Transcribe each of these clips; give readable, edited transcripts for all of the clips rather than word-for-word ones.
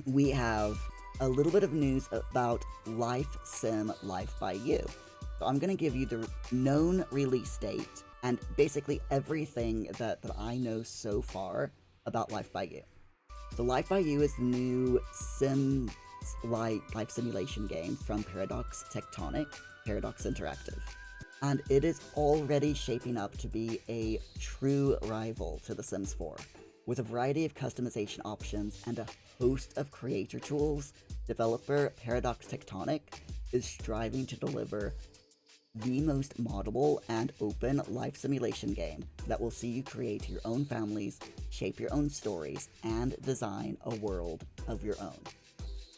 we have a little bit of news about Life Sim Life by You. So I'm going to give you the known release date and basically everything that I know so far about Life by You. So Life by You is the new sim like life simulation game from Paradox Tectonic, Paradox Interactive. And it is already shaping up to be a true rival to The Sims 4. With a variety of customization options and a host of creator tools, developer Paradox Tectonic is striving to deliver the most moddable and open life simulation game that will see you create your own families, shape your own stories, and design a world of your own.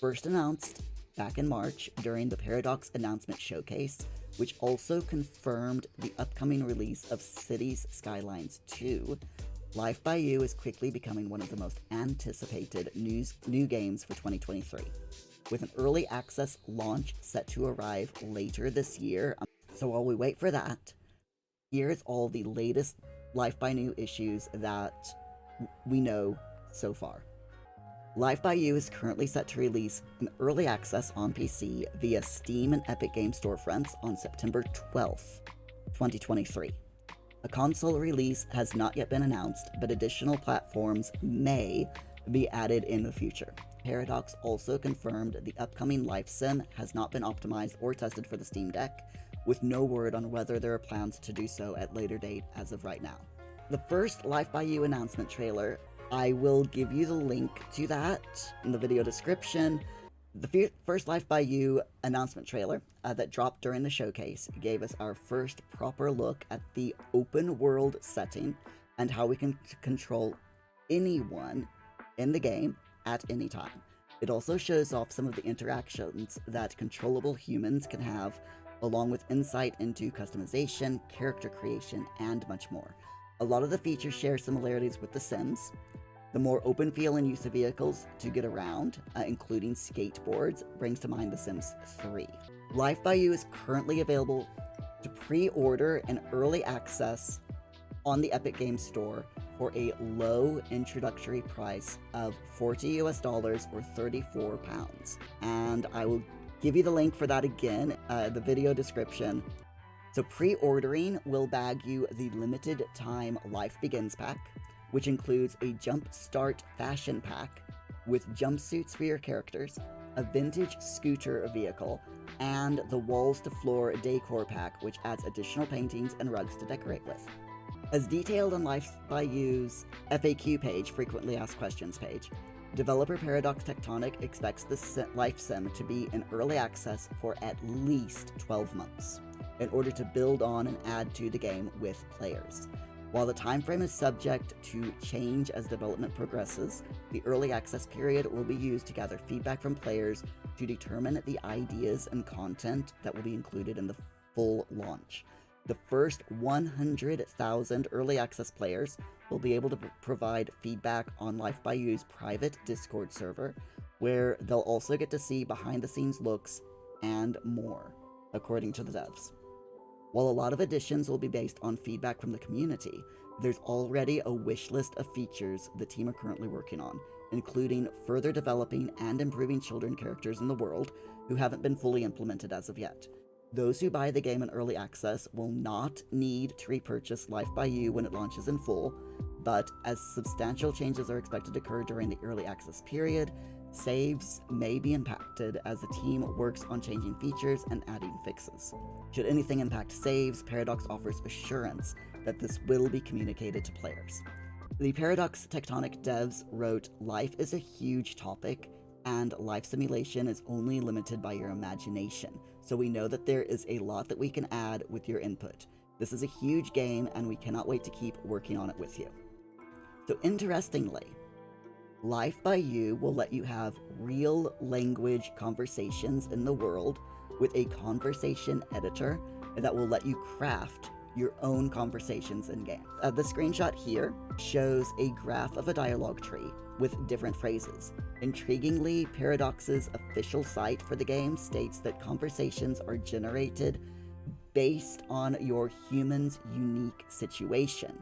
First announced back in March during the Paradox announcement showcase, which also confirmed the upcoming release of Cities Skylines 2, Life by You is quickly becoming one of the most anticipated new games for 2023. With an early access launch set to arrive later this year. So while we wait for that, here's all the latest Life by You issues that we know so far. Life by You is currently set to release in early access on PC via Steam and Epic Games storefronts on September 12th, 2023. A console release has not yet been announced, but additional platforms may be added in the future. Paradox also confirmed the upcoming Life Sim has not been optimized or tested for the Steam Deck, with no word on whether there are plans to do so at later date as of right now. The first Life by You announcement trailer, I will give you the link to that in the video description. The first Life by You announcement trailer that dropped during the showcase gave us our first proper look at the open world setting and how we can control anyone in the game at any time. It also shows off some of the interactions that controllable humans can have, along with insight into customization, character creation, and much more. A lot of the features share similarities with The Sims. The more open feel and use of vehicles to get around, including skateboards, brings to mind The Sims 3. Life by You is currently available to pre-order in early access on the Epic Games Store for a low introductory price of $40 US or 34 pounds. And I will give you the link for that again, the video description. So pre-ordering will bag you the limited time Life Begins pack, which includes a Jumpstart fashion pack with jumpsuits for your characters, a vintage scooter vehicle, and the walls to floor decor pack, which adds additional paintings and rugs to decorate with. As detailed on Life by You's FAQ page, Frequently Asked Questions page, developer Paradox Tectonic expects the Life Sim to be in early access for at least 12 months in order to build on and add to the game with players. While the timeframe is subject to change as development progresses, the early access period will be used to gather feedback from players to determine the ideas and content that will be included in the full launch. The first 100,000 early access players will be able to provide feedback on Life by You's private Discord server, where they'll also get to see behind-the-scenes looks and more, according to the devs. While a lot of additions will be based on feedback from the community, there's already a wish list of features the team are currently working on, including further developing and improving children characters in the world who haven't been fully implemented as of yet. Those who buy the game in early access will not need to repurchase Life by You when it launches in full, but as substantial changes are expected to occur during the early access period, saves may be impacted as the team works on changing features and adding fixes. Should anything impact saves, Paradox offers assurance that this will be communicated to players. The Paradox Tectonic devs wrote, "Life is a huge topic, and life simulation is only limited by your imagination, so we know that there is a lot that we can add with your input. This is a huge game, and we cannot wait to keep working on it with you." So interestingly, Life by You will let you have real language conversations in the world with a conversation editor that will let you craft your own conversations in-game. The screenshot here shows a graph of a dialogue tree with different phrases. Intriguingly, Paradox's official site for the game states that conversations are generated based on your human's unique situation,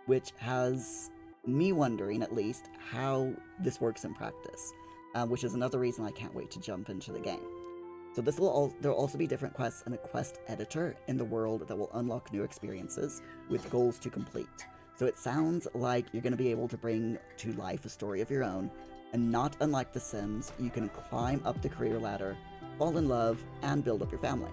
which has me wondering, at least, how this works in practice. which is another reason I can't wait to jump into the game. So there'll also be different quests and a quest editor in the world that will unlock new experiences with goals to complete. So it sounds like you're going to be able to bring to life a story of your own, and not unlike The Sims, you can climb up the career ladder, fall in love, and build up your family.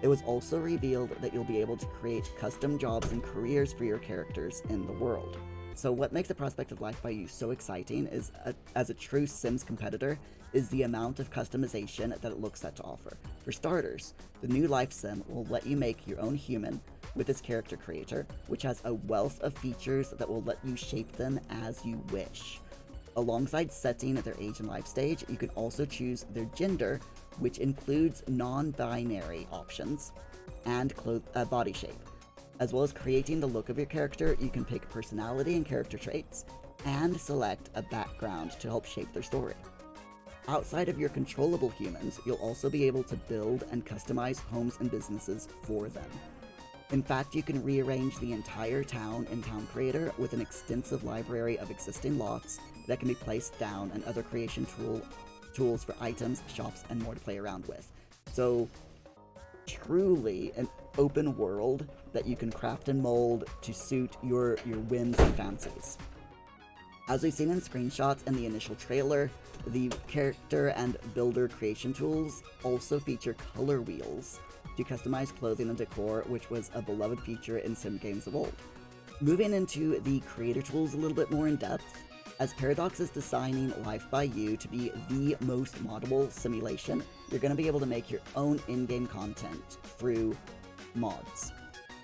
It was also revealed that you'll be able to create custom jobs and careers for your characters in the world. So what makes the prospect of Life by You so exciting is, as a true Sims competitor, is the amount of customization that it looks set to offer. For starters, the new Life Sim will let you make your own human with its character creator, which has a wealth of features that will let you shape them as you wish. Alongside setting their age and life stage, you can also choose their gender, which includes non-binary options, and body shape. As well as creating the look of your character, you can pick personality and character traits, and select a background to help shape their story. Outside of your controllable humans, you'll also be able to build and customize homes and businesses for them. In fact, you can rearrange the entire town in Town Creator with an extensive library of existing lots that can be placed down, and other creation tools for items, shops, and more to play around with. So, truly an open world that you can craft and mold to suit your whims and fancies. As we've seen in screenshots and the initial trailer, the character and builder creation tools also feature color wheels to customize clothing and decor, which was a beloved feature in sim games of old. Moving into the creator tools a little bit more in depth, as Paradox is designing Life by You to be the most moddable simulation, you're going to be able to make your own in-game content through mods.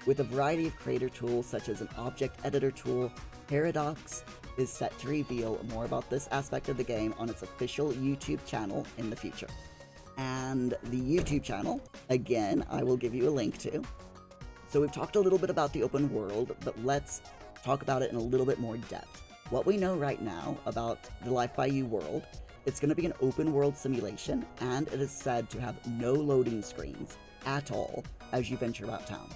With a variety of creator tools such as an object editor tool, Paradox is set to reveal more about this aspect of the game on its official YouTube channel in the future. And the YouTube channel, again, I will give you a link to. So we've talked a little bit about the open world, but let's talk about it in a little bit more depth. What we know right now about the Life by You world, it's going to be an open world simulation, and it is said to have no loading screens at all as you venture about town.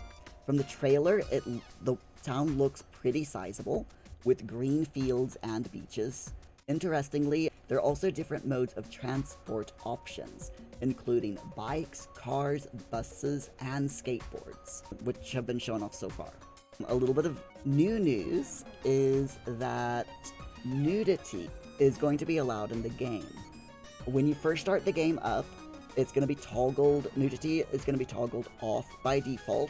From the trailer, the town looks pretty sizable, with green fields and beaches. Interestingly, there are also different modes of transport options, including bikes, cars, buses, and skateboards, which have been shown off so far. A little bit of new news is that nudity is going to be allowed in the game. When you first start the game up, it's going to be toggled, nudity is going to be toggled off by default,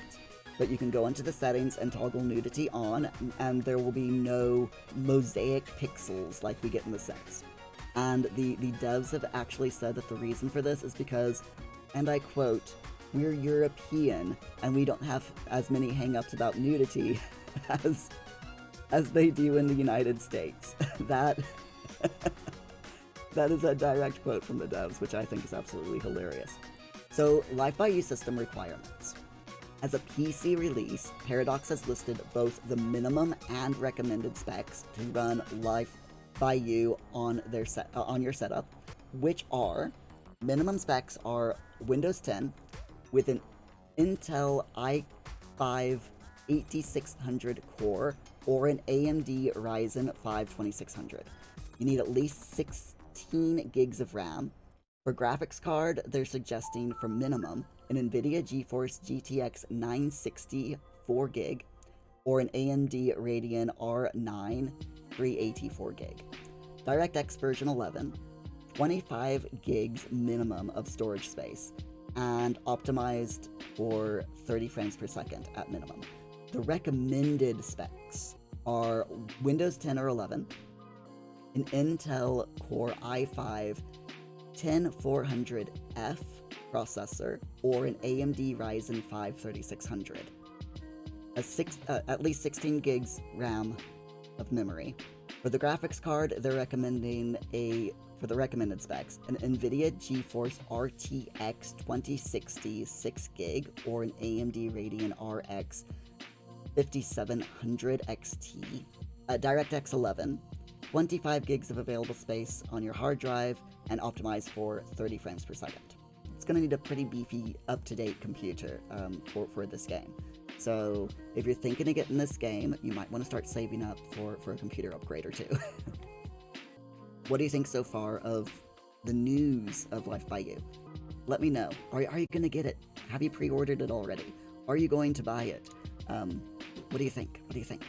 but you can go into the settings and toggle nudity on, and there will be no mosaic pixels like we get in The Sims. And the devs have actually said that the reason for this is because, and I quote, "We're European, and we don't have as many hang-ups about nudity as they do in the United States." That is a direct quote from the devs, which I think is absolutely hilarious. So, Life by You system requirements. As a PC release, Paradox has listed both the minimum and recommended specs to run Life by You on your setup, which are, minimum specs are Windows 10 with an Intel i5 8600 core or an AMD Ryzen 5 2600. You need at least 16 gigs of RAM. For graphics card, they're suggesting for minimum an NVIDIA GeForce GTX 960 4 gig or an AMD Radeon R9 384 gig. DirectX version 11, 25 gigs minimum of storage space, and optimized for 30 frames per second at minimum. The recommended specs are Windows 10 or 11, an Intel Core i5 10400F processor, or an AMD Ryzen 5 3600. At least 16 gigs RAM of memory. For the graphics card, they're recommending for the recommended specs, an NVIDIA GeForce RTX 2060 6 gig or an AMD Radeon RX 5700 XT, DirectX 11, 25 gigs of available space on your hard drive, and optimized for 30 frames per second. It's going to need a pretty beefy, up-to-date computer for this game. So if you're thinking of getting this game, you might want to start saving up for a computer upgrade or two. What do you think so far of the news of Life by You. Let me know. Are you going to get it? Have you pre-ordered it already? Are you going to buy it? What do you think? What do you think?